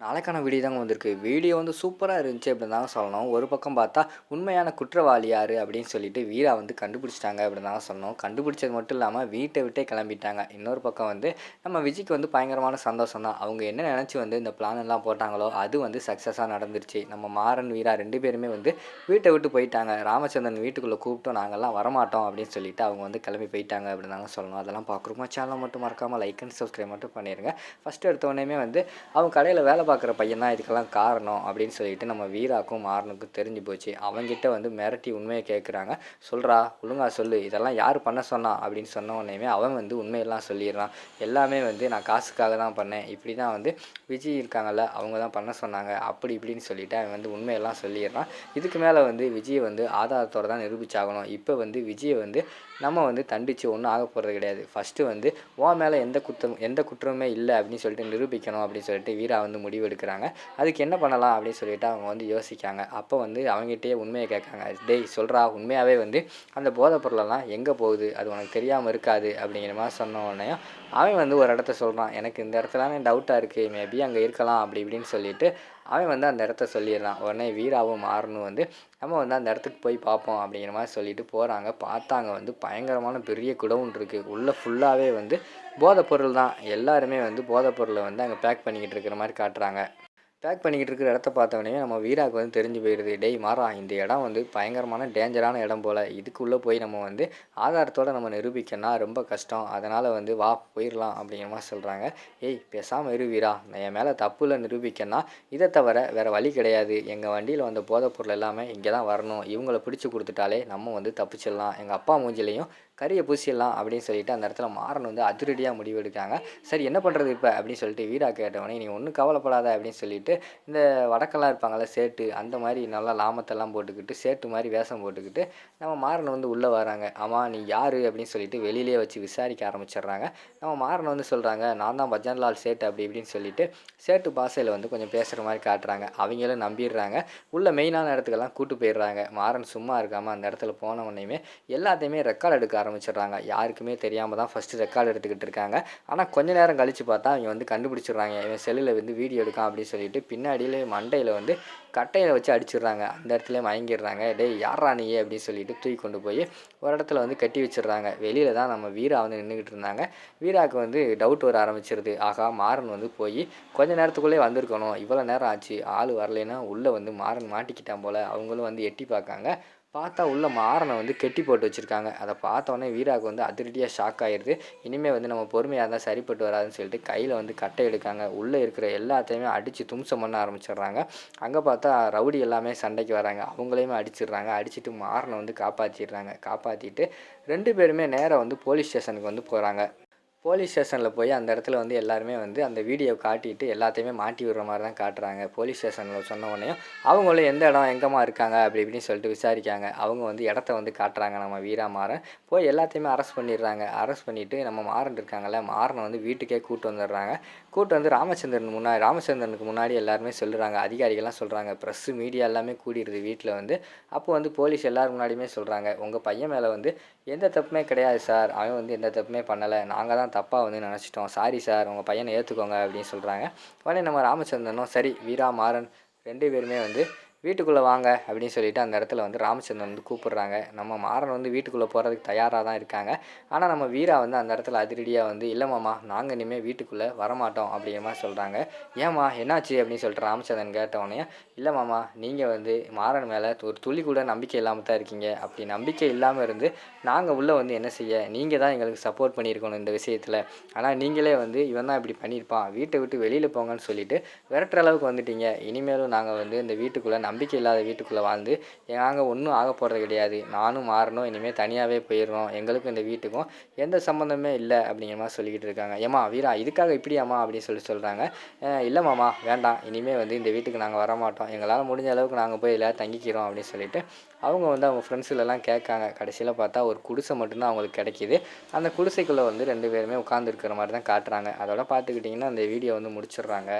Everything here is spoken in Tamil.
நாளைக்கான வீடியோ தாங்க வந்திருக்கு. வீடியோ வந்து சூப்பரா இருந்துச்சு அப்படின்னு தாங்க சொல்லணும். ஒரு பக்கம் பார்த்தா, உண்மையான குற்றவாளி யாரு அப்படின்னு சொல்லிட்டு வீரா வந்து கண்டுபிடிச்சிட்டாங்க அப்படின்னு தாங்க சொல்லணும். கண்டுபிடிச்சது மட்டும் இல்லாம வீட்டை விட்டே கிளம்பிட்டாங்க. இன்னொரு பக்கம் வந்து நம்ம விஜய்க்கு வந்து பயங்கரமான சந்தோஷம் தான். அவங்க என்ன நினச்சு வந்து இந்த பிளான் எல்லாம் போட்டாங்களோ, அது வந்து சக்ஸஸாக நடந்துருச்சு. நம்ம மாறன், வீரா 2 பேருமே வந்து வீட்டை விட்டு போயிட்டாங்க. ராமச்சந்திரன் வீட்டுக்குள்ளே கூப்பிட்டோம், நாங்கள்லாம் வரமாட்டோம் அப்படின்னு சொல்லிட்டு அவங்க வந்து கிளம்பி போயிட்டாங்க அப்படின்னு தாங்க சொல்லணும். அதெல்லாம் பார்க்குறோமா சேனலை மட்டும் மறக்காமல் லைக் அண்ட் சப்ஸ்கிரைப் மட்டும் பண்ணிடுங்க. ஃபஸ்ட்டு எடுத்தோடனே வந்து அவங்க கடையில் வேலை பார்க்குற பையன் தான் இதுக்கெல்லாம் காரணம் அப்படின்னு சொல்லிட்டு நம்ம வீராக்கும் மாறனுக்கும் தெரிஞ்சு போச்சு. அவங்ககிட்ட வந்து மிரட்டி உண்மையை கேட்குறாங்க. சொல்கிறா, ஒழுங்கா சொல்லு, இதெல்லாம் யார் பண்ண சொன்னா அப்படின்னு சொன்ன உடனேயுமே அவன் வந்து உண்மையெல்லாம் சொல்லிடுறான். எல்லாமே வந்து நான் காசுக்காக தான் பண்ணேன், இப்படி தான் வந்து விஜய் இருக்காங்கல்ல அவங்க தான் பண்ண சொன்னாங்க, அப்படி இப்படின்னு சொல்லிட்டு அவன் வந்து உண்மையெல்லாம் சொல்லிடுறான். இதுக்கு மேலே வந்து விஜயை வந்து ஆதாரத்தோடு தான் நிரூபிச்சாகணும். இப்போ வந்து விஜயை வந்து நம்ம வந்து தண்டித்து ஒன்றும் ஆக போகிறது கிடையாது. ஃபஸ்ட்டு வந்து உன் மேலே எந்த குற்றமே இல்லை அப்படின்னு சொல்லிட்டு நிரூபிக்கணும் அப்படின்னு சொல்லிட்டு வீரா வந்து முடிவு எடுக்கிறாங்க. அதுக்கு என்ன பண்ணலாம் அப்படின்னு சொல்லிட்டு அவங்க வந்து யோசிக்காங்க. அப்போ வந்து அவங்ககிட்டயே உண்மையை கேட்காங்க. டேய் சொல்கிறா, உண்மையாகவே வந்து அந்த போதைப் பொருளெல்லாம் எங்கே போகுது, அது உனக்கு தெரியாமல் இருக்காது அப்படிங்கிற மாதிரி சொன்ன உடனே அவன் வந்து ஒரு இடத்த சொல்கிறான். எனக்கு இந்த இடத்துலானே டவுட்டாக இருக்குது, மேபி அங்கே இருக்கலாம் அப்படி இப்படின்னு சொல்லிட்டு அவன் வந்து அந்த இடத்த சொல்லிடுறான். உடனே வீராவும் மாறனும் வந்து நம்ம வந்து அந்த இடத்துக்கு போய் பார்ப்போம் அப்படிங்கிற மாதிரி சொல்லிட்டு போகிறாங்க. பார்த்தாங்க வந்து பயங்கரமான பெரிய குடவுன் இருக்குது. உள்ளே ஃபுல்லாகவே வந்து போதைப்பொருள் தான். எல்லாருமே வந்து போதைப்பொருளை வந்து அங்கே பேக் பண்ணிக்கிட்டு இருக்கிற மாதிரி காட்டுறாங்க. பேக் பண்ணிக்கிட்டு இருக்கிற இடத்த பார்த்தவொடனே நம்ம வீராவுக்கு வந்து தெரிஞ்சு போயிடுது. டேய் மாறா, இந்த இடம் வந்து பயங்கரமான டேஞ்சரான இடம் போல், இதுக்குள்ளே போய் நம்ம வந்து ஆதாரத்தோடு நம்ம நிரூபிக்கணும்னா ரொம்ப கஷ்டம், அதனால் வந்து வா போயிடலாம் அப்படிங்கிற மாதிரி சொல்கிறாங்க. ஏய் பேசாமல் இரு வீரா, என் மேலே தப்புல நிரூபிக்கணும்னா இதை தவிர வேறு வழி கிடையாது. எங்கள் வண்டியில் வந்த போதைப்பொருள் எல்லாமே இங்கே தான் வரணும், இவங்கள பிடிச்சி கொடுத்துட்டாலே நம்ம வந்து தப்பிச்சிடலாம், எங்கள் அப்பா மூஞ்சிலையும் கறியை பூசிடலாம் அப்படின்னு சொல்லிட்டு அந்த இடத்துல மாறன் வந்து அதிரடியாக முடிவெடுக்காங்க. சரி என்ன பண்ணுறது இப்போ அப்படின்னு சொல்லிட்டு வீரா கேட்டவொடனே நீ ஒன்றும் கவலைப்படாத அப்படின்னு சொல்லிட்டு இந்த வடக்கெல்லாம் இருப்பாங்கள்ல சேட்டு, அந்த மாதிரி நல்லா லாமத்தெல்லாம் போட்டுக்கிட்டு சேட்டு மாதிரி வேஷம் போட்டுக்கிட்டு நம்ம மாறனை வந்து உள்ளே வராங்க. ஆமாம் நீ யார் அப்படின்னு சொல்லிட்டு வெளியிலே வச்சு விசாரிக்க ஆரம்பிச்சிடுறாங்க. நம்ம மாறனை வந்து சொல்கிறாங்க, நான் தான் பஜன்லால் சேட்டு அப்படி இப்படின்னு சொல்லிட்டு சேட்டு பாஷையில் வந்து கொஞ்சம் பேசுகிற மாதிரி காட்டுறாங்க. அவங்களும் நம்பிடுறாங்க. உள்ள மெயினான இடத்துக்கெல்லாம் கூட்டு போயிடுறாங்க. மாறன் சும்மா இருக்காமல் அந்த இடத்துல போன உடனேயுமே எல்லாத்தையுமே ரெக்கார்ட் எடுக்க ஆரம்பிச்சிடுறாங்க. யாருக்குமே தெரியாமல் தான் ஃபஸ்ட்டு ரெக்கார்டு எடுத்துக்கிட்டு இருக்காங்க. ஆனால் கொஞ்ச நேரம் கழித்து பார்த்தா அவங்க வந்து கண்டுபிடிச்சிடுறாங்க. இவன் செல்லில் வந்து வீடியோ எடுக்கான் அப்படின்னு சொல்லிட்டு பின்னாடியிலே மண்டையில் வந்து கட்டையில் வச்சு அடிச்சிடுறாங்க. அந்த இடத்துல மயங்கிடுறாங்க. டேய் யாரா நீ அப்படின்னு சொல்லிட்டு தூக்கி கொண்டு போய் ஒரு இடத்துல வந்து கட்டி வச்சிடுறாங்க. வெளியில் தான் நம்ம வீரா வந்து நின்றுக்கிட்டு இருந்தாங்க. வீராவுக்கு வந்து டவுட் வர ஆரம்பிச்சிருது. ஆகா, மாறன் வந்து போய் கொஞ்ச நேரத்துக்குள்ளே வந்திருக்கணும், இவ்வளோ நேரம் ஆச்சு ஆள் வரலைன்னா உள்ளே வந்து மாறன் மாட்டிக்கிட்டான் போல். அவங்களும் வந்து எட்டி பார்க்காங்க. பார்த்தா உள்ள மாறனை வந்து கெட்டி போட்டு வச்சுருக்காங்க. அதை பார்த்தோன்னே வீராவுக்கு வந்து அதிரடியாக ஷாக் ஆகிடுது. இனிமேல் வந்து நம்ம பொறுமையாக இருந்தால் சரிப்பட்டு வராதுன்னு சொல்லிட்டு கையில் வந்து கட்டை எடுக்காங்க. உள்ளே இருக்கிற எல்லாத்தையுமே அடித்து தும்சம் பண்ண ஆரம்பிச்சிடுறாங்க. அங்கே பார்த்தா ரவுடி எல்லாமே சண்டைக்கு வராங்க. அவங்களையுமே அடிச்சிடுறாங்க. அடிச்சுட்டு மாறனை வந்து காப்பாற்றிடுறாங்க. காப்பாற்றிட்டு 2 பேருமே நேராக வந்து போலீஸ் ஸ்டேஷனுக்கு வந்து போகிறாங்க. போலீஸ் ஸ்டேஷனில் போய் அந்த இடத்துல வந்து எல்லாருமே வந்து அந்த வீடியோ காட்டிட்டு எல்லாத்தையுமே மாட்டி விடுற மாதிரி தான் காட்டுறாங்க. போலீஸ் ஸ்டேஷனில் சொன்ன உடனே அவங்களும் எந்த இடம் எங்கேம்மா இருக்காங்க அப்படி இப்படின்னு சொல்லிட்டு விசாரிக்காங்க. அவங்க வந்து இடத்த வந்து காட்டுறாங்க. நம்ம வீரா மாறன் போய் எல்லாத்தையுமே அரெஸ்ட் பண்ணிடுறாங்க. அரெஸ்ட் பண்ணிவிட்டு நம்ம மாறன் இருக்காங்கல்ல, மாறனை வந்து வீட்டுக்கே கூட்டு வந்துடுறாங்க. கூட்டு வந்து ராமச்சந்திரனுக்கு முன்னாடி எல்லாருமே சொல்லுறாங்க. அதிகாரிகள்லாம் சொல்கிறாங்க, ப்ரெஸ்ஸு மீடியா எல்லாமே கூடிடுது வீட்டில் வந்து. அப்போ வந்து போலீஸ் எல்லோரும் முன்னாடியுமே சொல்கிறாங்க, உங்கள் பையன் மேலே வந்து எந்த தப்புமே கிடையாது சார், அவன் வந்து எந்த தப்புமே பண்ணலை, நாங்கள் தான் தப்பாக வந்து நினச்சிட்டோம், சாரி சார், உங்கள் பையனை ஏற்றுக்கோங்க அப்படின்னு சொல்கிறாங்க. உடனே நம்ம ராமச்சந்திரனும் சரி வீரா மாறன் 2 பேருமே வந்து வீட்டுக்குள்ளே வாங்க அப்படின்னு சொல்லிட்டு அந்த இடத்துல வந்து ராமச்சந்திரன் வந்து கூப்பிட்றாங்க. நம்ம மாறன் வந்து வீட்டுக்குள்ளே போகிறதுக்கு தயாராக தான் இருக்காங்க. ஆனால் நம்ம வீரா வந்து அந்த இடத்துல அதிரடியாக வந்து இல்லை மாமா, நாங்கள் இனிமேல் வீட்டுக்குள்ளே வரமாட்டோம் அப்படிங்கிற மாதிரி சொல்கிறாங்க. ஏம்மா என்னாச்சு அப்படின்னு சொல்லிட்டு ராமச்சந்திரன் கேட்டவுடனே, இல்லை மாமா, நீங்கள் வந்து மாறன் மேலே ஒரு துளி கூட நம்பிக்கை இல்லாமல் தான் இருக்கீங்க. அப்படி நம்பிக்கை இல்லாமல் இருந்து நாங்கள் உள்ளே வந்து என்ன செய்ய, நீங்கள் தான் எங்களுக்கு சப்போர்ட் பண்ணியிருக்கணும் இந்த விஷயத்தில். ஆனால் நீங்களே வந்து இவன் தான் இப்படி பண்ணியிருப்பான், வீட்டை விட்டு வெளியில் போங்கன்னு சொல்லிட்டு விரட்டுற அளவுக்கு வந்துட்டீங்க. இனிமேலும் நாங்கள் வந்து இந்த வீட்டுக்குள்ளே நம்பிக்கை இல்லாத வீட்டுக்குள்ளே வாழ்ந்து நாங்கள் ஒன்றும் ஆக போகிறது கிடையாது. நானும் மாறணும் இனிமேல் தனியாகவே போயிடுறோம், எங்களுக்கும் இந்த வீட்டுக்கும் எந்த சம்மந்தமே இல்லை அப்படிங்கிற மாதிரி சொல்லிக்கிட்டு இருக்காங்க. ஏம்மா வீரா, இதுக்காக இப்படியாம்மா அப்படின்னு சொல்கிறாங்க. இல்லை மாமா, வேண்டாம், இனிமேல் வந்து இந்த வீட்டுக்கு நாங்கள் வரமாட்டோம், எங்களால் முடிஞ்ச அளவுக்கு நாங்கள் போய் எல்லோரும் தங்கிக்கிறோம் அப்படின்னு சொல்லிட்டு அவங்க வந்து அவங்க ஃப்ரெண்ட்ஸுலலாம் கேட்காங்க. கடைசியில் பார்த்தா ஒரு குடிசை மட்டும்தான் அவங்களுக்கு கிடைக்கிது. அந்த குடிசைக்குள்ளே வந்து 2 பேருமே உட்காந்துருக்கிற மாதிரி தான் காட்டுறாங்க. அதோட பார்த்துக்கிட்டிங்கன்னா அந்த வீடியோ வந்து முடிச்சிடுறாங்க.